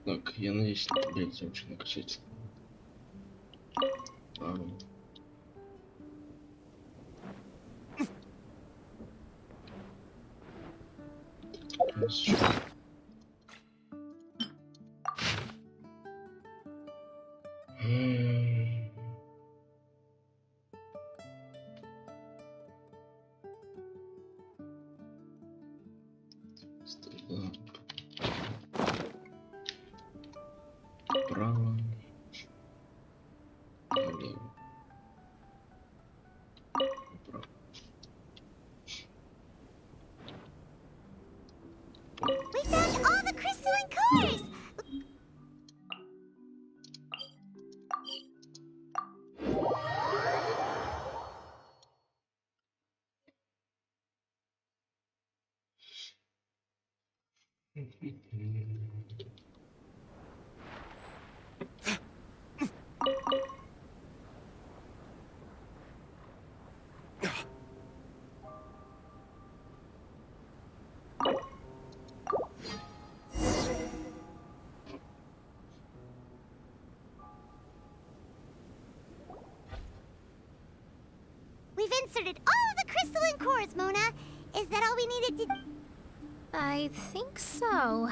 Так, я надеюсь, не придется вообще накачать. Хорошо. Право. Налево. Право. We found all the crystalline cores! We've inserted all the crystalline cores, Mona. Is that all we needed to... I think so.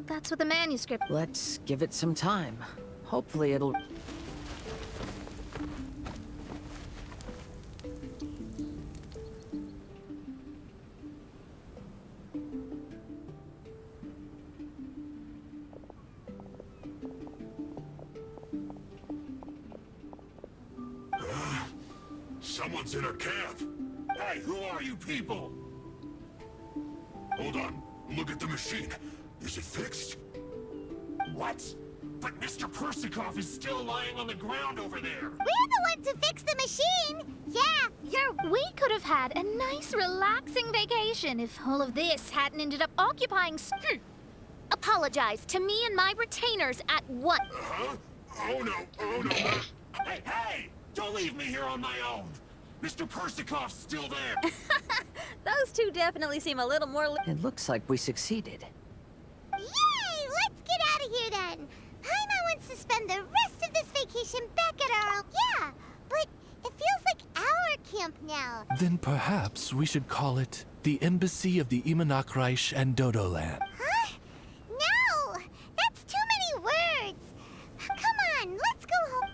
That's what the manuscript. Let's give it some time. Hopefully it'll... someone's in her camp. Hey, who are you people? Hold on. Look at the machine. Is it fixed? What? But Mr. Persikov is still lying on the ground over there. We're the ones who fixed the machine! Yeah, We could have had a nice, relaxing vacation if all of this hadn't ended up occupying. Apologize to me and my retainers at once. Huh? Oh no, oh no. Hey, hey! Don't leave me here on my own. Mr. Persikov's still there. Those two definitely seem a little more. It looks like we succeeded. Yay! Let's get out of here then! Paimon wants to spend the rest of this vacation back at our own. Yeah, but it feels like our camp now. Then perhaps we should call it the Embassy of the Imanakreich and Dodoland. Huh? No! That's too many words! Come on, let's go home.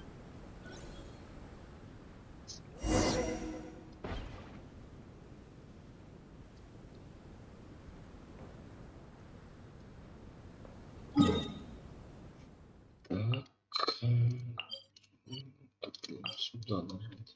Так, сюда нажать.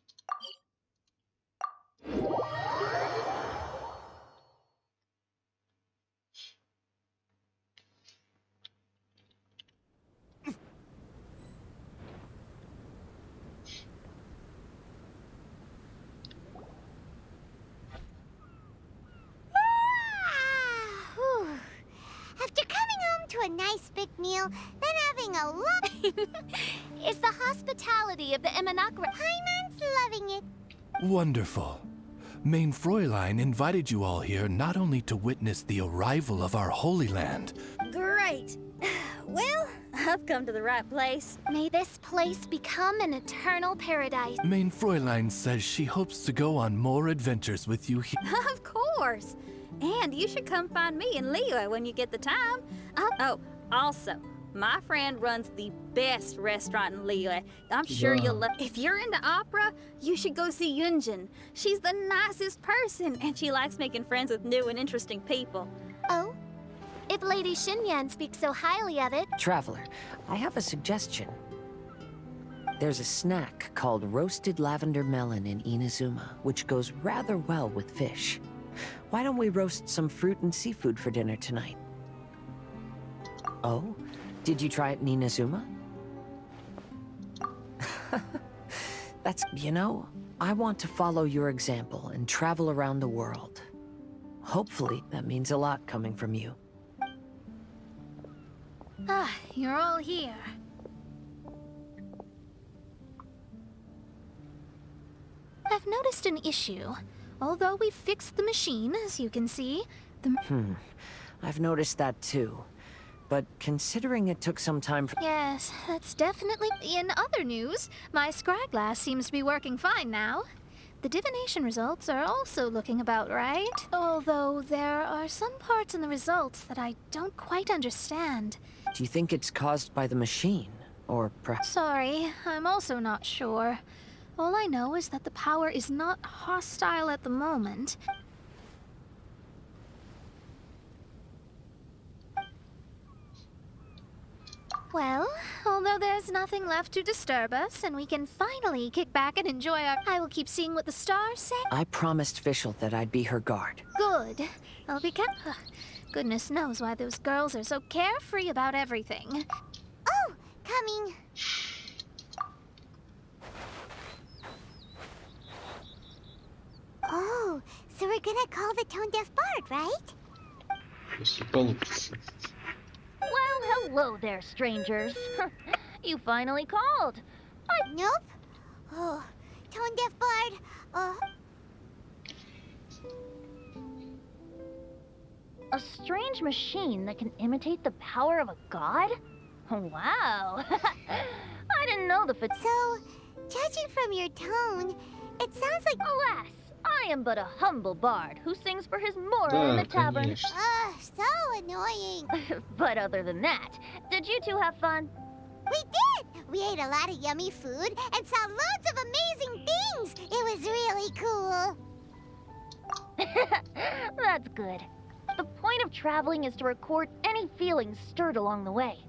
Whew. After coming home to a nice big meal, then having a lot. It's the hospitality of the Imanakra. Paimon's loving it. Wonderful. Main Fräulein invited you all here not only to witness the arrival of our Holy Land. Great. Well, I've come to the right place. May this place become an eternal paradise. Main Fräulein says she hopes to go on more adventures with you here. Of course. And you should come find me in Liyue when you get the time. Oh, also, my friend runs the best restaurant in Liyue. I'm sure you'll love. If you're into opera, you should go see Yunjin. She's the nicest person, and she likes making friends with new and interesting people. Oh? If Lady Xinyan speaks so highly of it. Traveler, I have a suggestion. There's a snack called roasted lavender melon in Inazuma, which goes rather well with fish. Why don't we roast some fruit and seafood for dinner tonight? Oh? Did you try it in Inazuma? You know, I want to follow your example and travel around the world. Hopefully, that means a lot coming from you. Ah, you're all here. I've noticed an issue. Although we've fixed the machine, as you can see, I've noticed that too. But considering it took some time for— Yes, that's definitely... In other news, my scry glass seems to be working fine now. The divination results are also looking about right. Although there are some parts in the results that I don't quite understand. Do you think it's caused by the machine? Or perhaps— Sorry, I'm also not sure. All I know is that the power is not hostile at the moment. Well, although there's nothing left to disturb us, and we can finally kick back and enjoy our... I will keep seeing what the stars say. I promised Fischl that I'd be her guard. Good. I'll be Goodness knows why those girls are so carefree about everything. Oh, coming. Oh, so we're gonna call the tone-deaf bard, right? Если получится. Well, hello there, strangers. You finally called. Nope. Oh, tone-deaf bard. A strange machine that can imitate the power of a god? Wow. I didn't know the So, judging from your tone, it sounds like... Alas, I am but a humble bard who sings for his mora in the tavern. Конечно. So annoying. But other than that, did you two have fun? We did! We ate a lot of yummy food and saw loads of amazing things. It was really cool. That's good. The point of traveling is to record any feelings stirred along the way.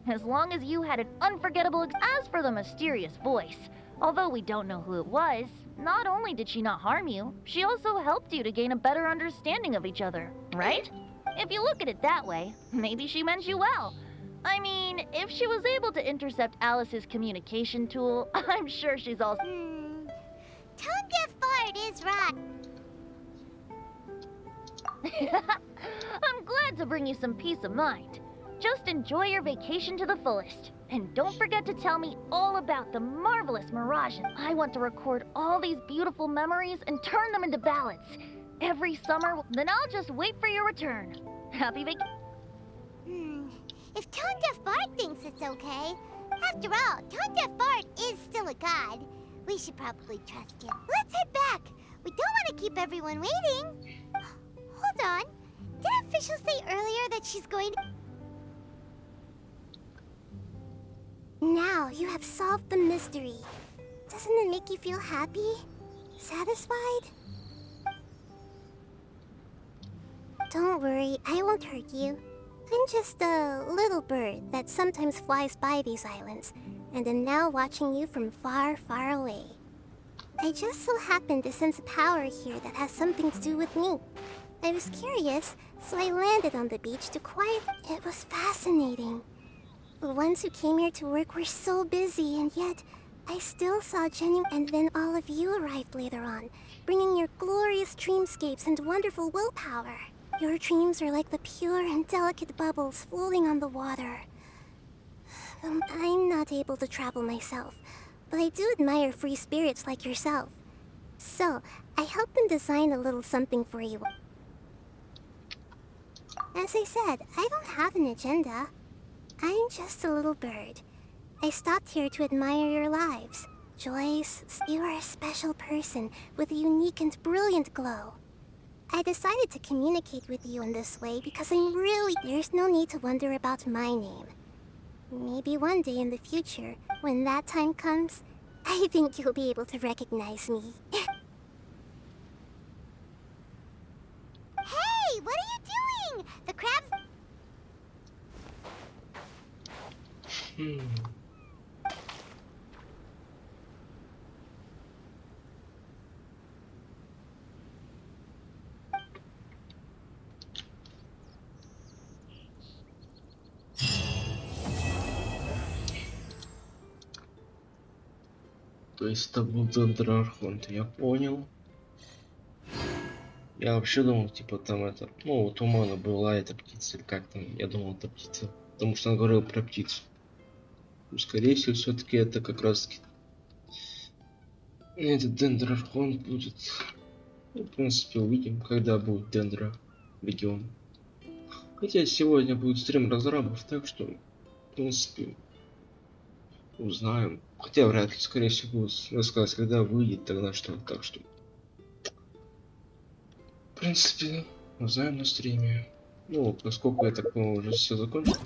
As long as you had an unforgettable... As for the mysterious voice, Although we don't know who it was, not only did she not harm you, she also helped you to gain a better understanding of each other, right? If you look at it that way, maybe she meant you well. I mean, if she was able to intercept Alice's communication tool, I'm sure she's also... Tone deaf Bard is right. I'm glad to bring you some peace of mind. Just enjoy your vacation to the fullest. And don't forget to tell me all about the marvelous mirages. I want to record all these beautiful memories and turn them into ballads. Every summer, then I'll just wait for your return. Happy vacation. If Tone deaf Bard thinks it's okay. After all, Tone deaf Bard is still a god. We should probably trust him. Let's head back. We don't want to keep everyone waiting. Hold on. Did officials say earlier that she's going to... Now you have solved the mystery. Doesn't it make you feel happy? Satisfied? Don't worry, I won't hurt you. I'm just a little bird that sometimes flies by these islands, and am now watching you from far, far away. I just so happened to sense a power here that has something to do with me. I was curious, so I landed on the beach to quiet. It was fascinating. The ones who came here to work were so busy, and yet I still saw genuine. And then all of you arrived later on, bringing your glorious dreamscapes and wonderful willpower. Your dreams are like the pure and delicate bubbles floating on the water. I'm not able to travel myself, but I do admire free spirits like yourself. So, I helped them design a little something for you. As I said, I don't have an agenda. I'm just a little bird. I stopped here to admire your lives. Joyce, you are a special person with a unique and brilliant glow. I decided to communicate with you in this way because there's no need to wonder about my name. Maybe one day in the future, when that time comes, I think you'll be able to recognize me. Hey, what are you doing? The crabs... То есть это был Дендрархонт, я понял. Я вообще думал, типа там это, ну у тумана была эта птица, или как там, я думал это птица, потому что он говорил про птицу. Ну, скорее всего, все-таки это как раз этот Дендрархонт будет. Ну, в принципе, увидим, когда будет Дендра регион. Хотя сегодня будет стрим разрабов, так что, в принципе, узнаем. Хотя вряд ли, скорее всего, будут рассказывать, когда выйдет, тогда что. Так что, в принципе, узнаем на стриме. Ну, поскольку я так понял, уже все закончилось.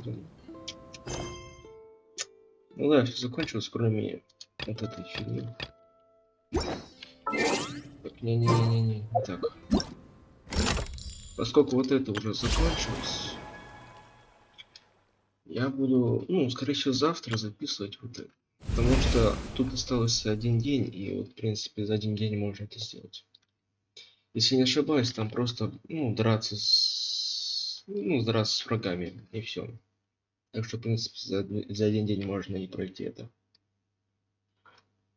Ну да, все закончилось, кроме вот этой фигни. Так, не так. Поскольку вот это уже закончилось, я буду, ну, скорее всего, завтра записывать вот это. Потому что тут остался один день, и вот, в принципе, за один день можно это сделать. Если не ошибаюсь, там просто, ну, драться с врагами, и все. Так что, в принципе, за один день можно и пройти это.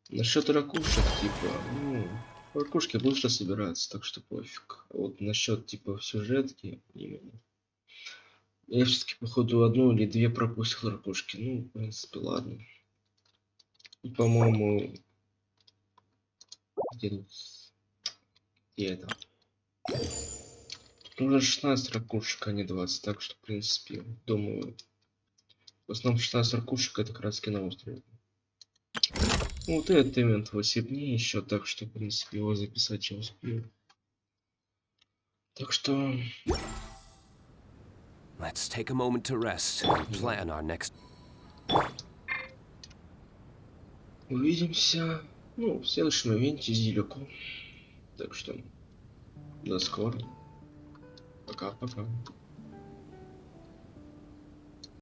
Насчет ракушек, типа, ну, ракушки быстро собираются, так что пофиг. А вот насчет, типа, сюжетки, именно. Я все-таки, походу, одну или две пропустил ракушки. Ну, в принципе, ладно. И, по-моему, где это? Тут уже 16 ракушек, а не 20, так что, в принципе, думаю, в основном 16 ракушек это как раз на острове. Ну, вот этот ивент 8 дней еще, так что, в принципе, его записать я успею. Так что... Let's take a moment to rest and plan our next. Увидимся, ну, в следующем ивенте Зилику. Так что, до скорого. Пока-пока.